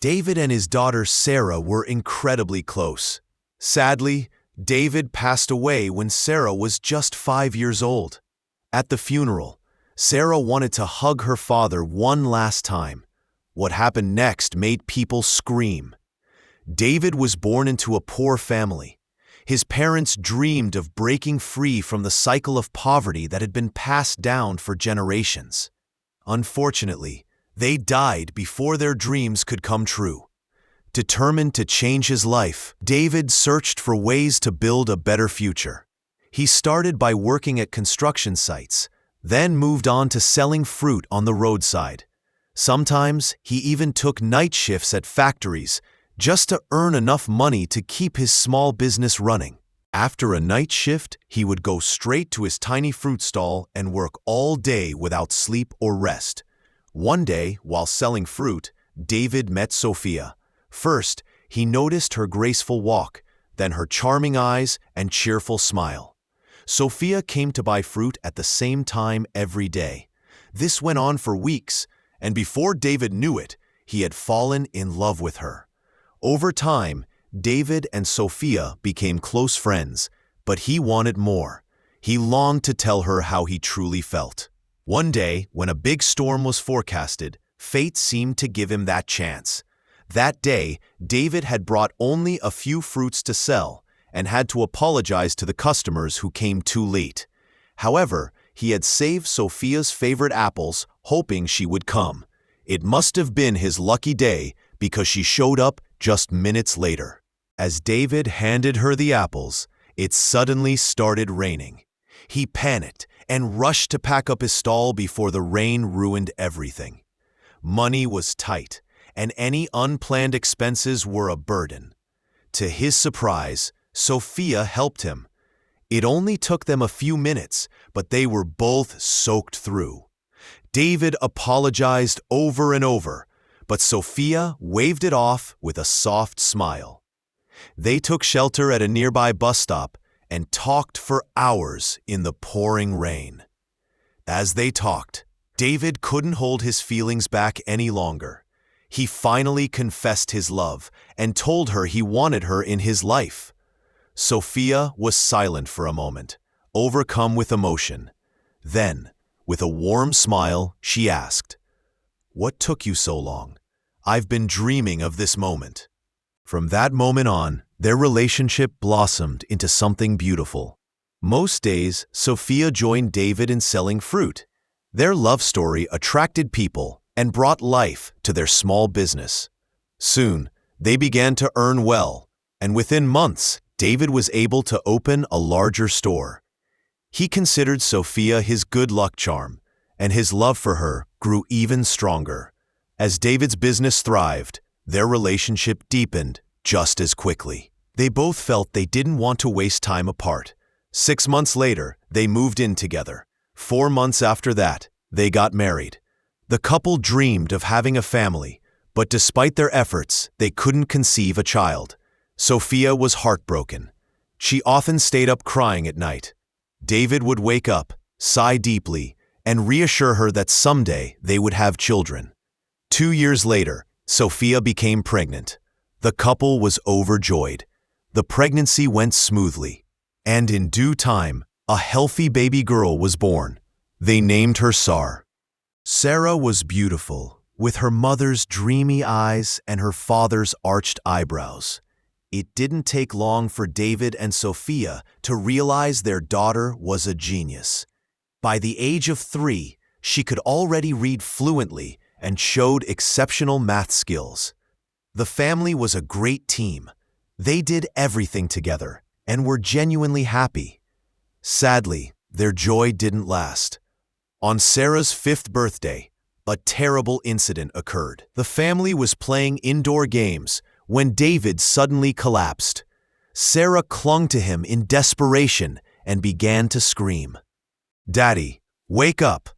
David and his daughter Sarah were incredibly close. Sadly, David passed away when Sarah was just 5 years old. At the funeral, Sarah wanted to hug her father one last time. What happened next made people scream. David was born into a poor family. His parents dreamed of breaking free from the cycle of poverty that had been passed down for generations. Unfortunately, they died before their dreams could come true. Determined to change his life, David searched for ways to build a better future. He started by working at construction sites, then moved on to selling fruit on the roadside. Sometimes he even took night shifts at factories just to earn enough money to keep his small business running. After a night shift, he would go straight to his tiny fruit stall and work all day without sleep or rest. One day, while selling fruit, David met Sophia. First, he noticed her graceful walk, then her charming eyes and cheerful smile. Sophia came to buy fruit at the same time every day. This went on for weeks, and before David knew it, he had fallen in love with her. Over time, David and Sophia became close friends, but he wanted more. He longed to tell her how he truly felt. One day, when a big storm was forecasted, fate seemed to give him that chance. That day, David had brought only a few fruits to sell and had to apologize to the customers who came too late. However, he had saved Sophia's favorite apples, hoping she would come. It must have been his lucky day because she showed up just minutes later. As David handed her the apples, it suddenly started raining. He panicked and rushed to pack up his stall before the rain ruined everything. Money was tight, and any unplanned expenses were a burden. To his surprise, Sophia helped him. It only took them a few minutes, but they were both soaked through. David apologized over and over, but Sophia waved it off with a soft smile. They took shelter at a nearby bus stop and talked for hours in the pouring rain. As they talked, David couldn't hold his feelings back any longer. He finally confessed his love and told her he wanted her in his life. Sophia was silent for a moment, overcome with emotion. Then, with a warm smile, she asked, "What took you so long? I've been dreaming of this moment." From that moment on, their relationship blossomed into something beautiful. Most days, Sophia joined David in selling fruit. Their love story attracted people and brought life to their small business. Soon, they began to earn well, and within months, David was able to open a larger store. He considered Sophia his good luck charm, and his love for her grew even stronger. As David's business thrived, their relationship deepened just as quickly. They both felt they didn't want to waste time apart. 6 months later, they moved in together. 4 months after that, they got married. The couple dreamed of having a family, but despite their efforts, they couldn't conceive a child. Sophia was heartbroken. She often stayed up crying at night. David would wake up, sigh deeply, and reassure her that someday they would have children. 2 years later, Sophia became pregnant. The couple was overjoyed. The pregnancy went smoothly, and in due time, a healthy baby girl was born. They named her Sar. Sarah was beautiful, with her mother's dreamy eyes and her father's arched eyebrows. It didn't take long for David and Sophia to realize their daughter was a genius. By the age of 3, she could already read fluently and showed exceptional math skills. The family was a great team. They did everything together and were genuinely happy. Sadly, their joy didn't last. On Sarah's 5th birthday, a terrible incident occurred. The family was playing indoor games when David suddenly collapsed. Sarah clung to him in desperation and began to scream, "Daddy, wake up!"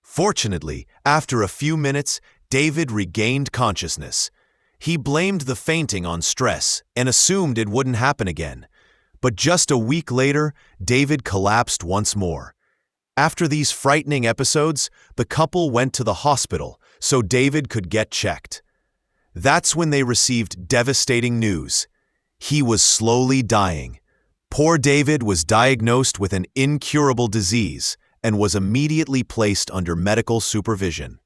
Fortunately, after a few minutes, David regained consciousness. He blamed the fainting on stress and assumed it wouldn't happen again. But just a week later, David collapsed once more. After these frightening episodes, the couple went to the hospital so David could get checked. That's when they received devastating news. He was slowly dying. Poor David was diagnosed with an incurable disease and was immediately placed under medical supervision.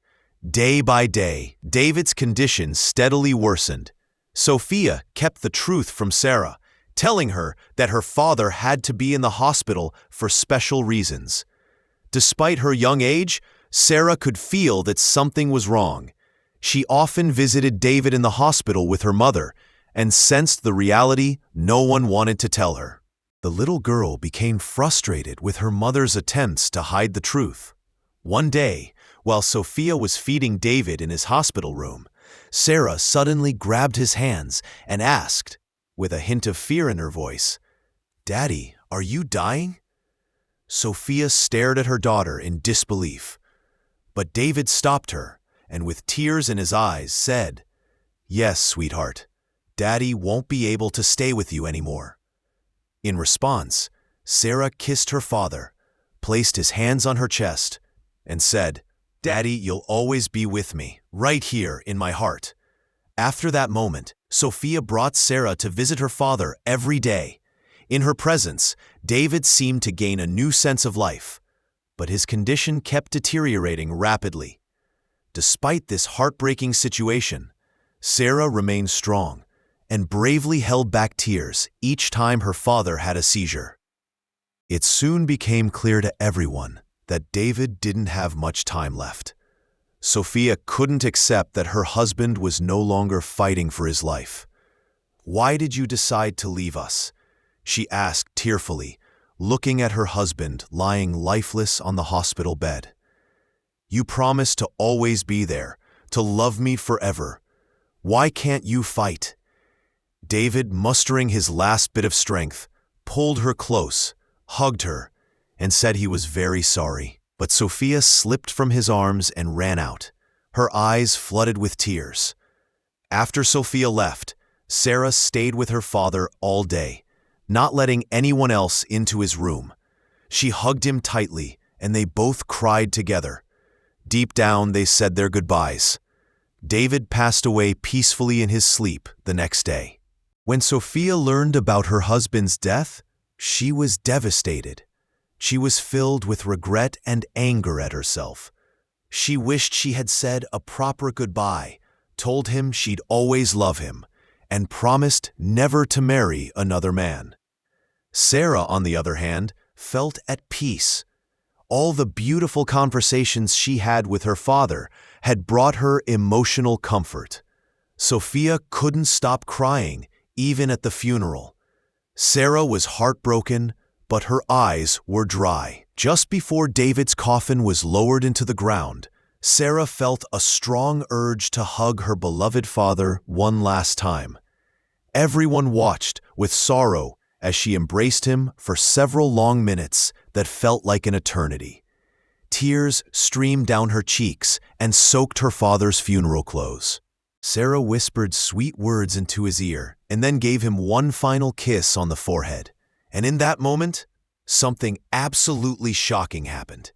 Day by day, David's condition steadily worsened. Sophia kept the truth from Sarah, telling her that her father had to be in the hospital for special reasons. Despite her young age, Sarah could feel that something was wrong. She often visited David in the hospital with her mother and sensed the reality no one wanted to tell her. The little girl became frustrated with her mother's attempts to hide the truth. One day, while Sophia was feeding David in his hospital room, Sarah suddenly grabbed his hands and asked, with a hint of fear in her voice, "Daddy, are you dying?" Sophia stared at her daughter in disbelief. But David stopped her and with tears in his eyes said, "Yes, sweetheart, Daddy won't be able to stay with you anymore." In response, Sarah kissed her father, placed his hands on her chest, and said, "Daddy, you'll always be with me, right here in my heart." After that moment, Sophia brought Sarah to visit her father every day. In her presence, David seemed to gain a new sense of life, but his condition kept deteriorating rapidly. Despite this heartbreaking situation, Sarah remained strong and bravely held back tears each time her father had a seizure. It soon became clear to everyone that David didn't have much time left. Sophia couldn't accept that her husband was no longer fighting for his life. "Why did you decide to leave us?" she asked tearfully, looking at her husband lying lifeless on the hospital bed. "You promised to always be there, to love me forever. Why can't you fight?" David, mustering his last bit of strength, pulled her close, hugged her, and said he was very sorry. But Sophia slipped from his arms and ran out, her eyes flooded with tears. After Sophia left, Sarah stayed with her father all day, not letting anyone else into his room. She hugged him tightly, and they both cried together. Deep down, they said their goodbyes. David passed away peacefully in his sleep the next day. When Sophia learned about her husband's death, she was devastated. She was filled with regret and anger at herself. She wished she had said a proper goodbye, told him she'd always love him, and promised never to marry another man. Sarah, on the other hand, felt at peace. All the beautiful conversations she had with her father had brought her emotional comfort. Sophia couldn't stop crying, even at the funeral. Sarah was heartbroken, but her eyes were dry. Just before David's coffin was lowered into the ground, Sarah felt a strong urge to hug her beloved father one last time. Everyone watched with sorrow as she embraced him for several long minutes that felt like an eternity. Tears streamed down her cheeks and soaked her father's funeral clothes. Sarah whispered sweet words into his ear and then gave him one final kiss on the forehead. And in that moment, something absolutely shocking happened.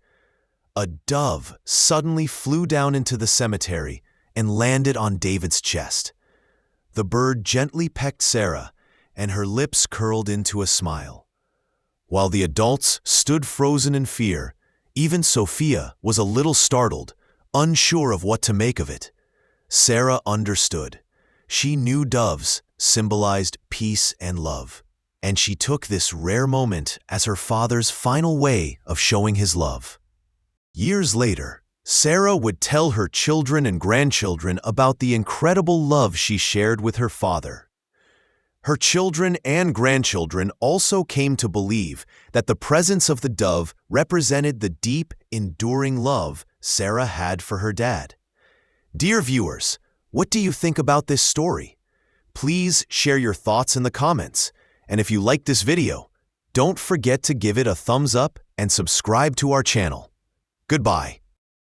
A dove suddenly flew down into the cemetery and landed on David's chest. The bird gently pecked Sarah, and her lips curled into a smile. While the adults stood frozen in fear, even Sophia was a little startled, unsure of what to make of it. Sarah understood. She knew doves symbolized peace and love, and she took this rare moment as her father's final way of showing his love. Years later, Sarah would tell her children and grandchildren about the incredible love she shared with her father. Her children and grandchildren also came to believe that the presence of the dove represented the deep, enduring love Sarah had for her dad. Dear viewers, what do you think about this story? Please share your thoughts in the comments. And if you liked this video, don't forget to give it a thumbs up and subscribe to our channel. Goodbye.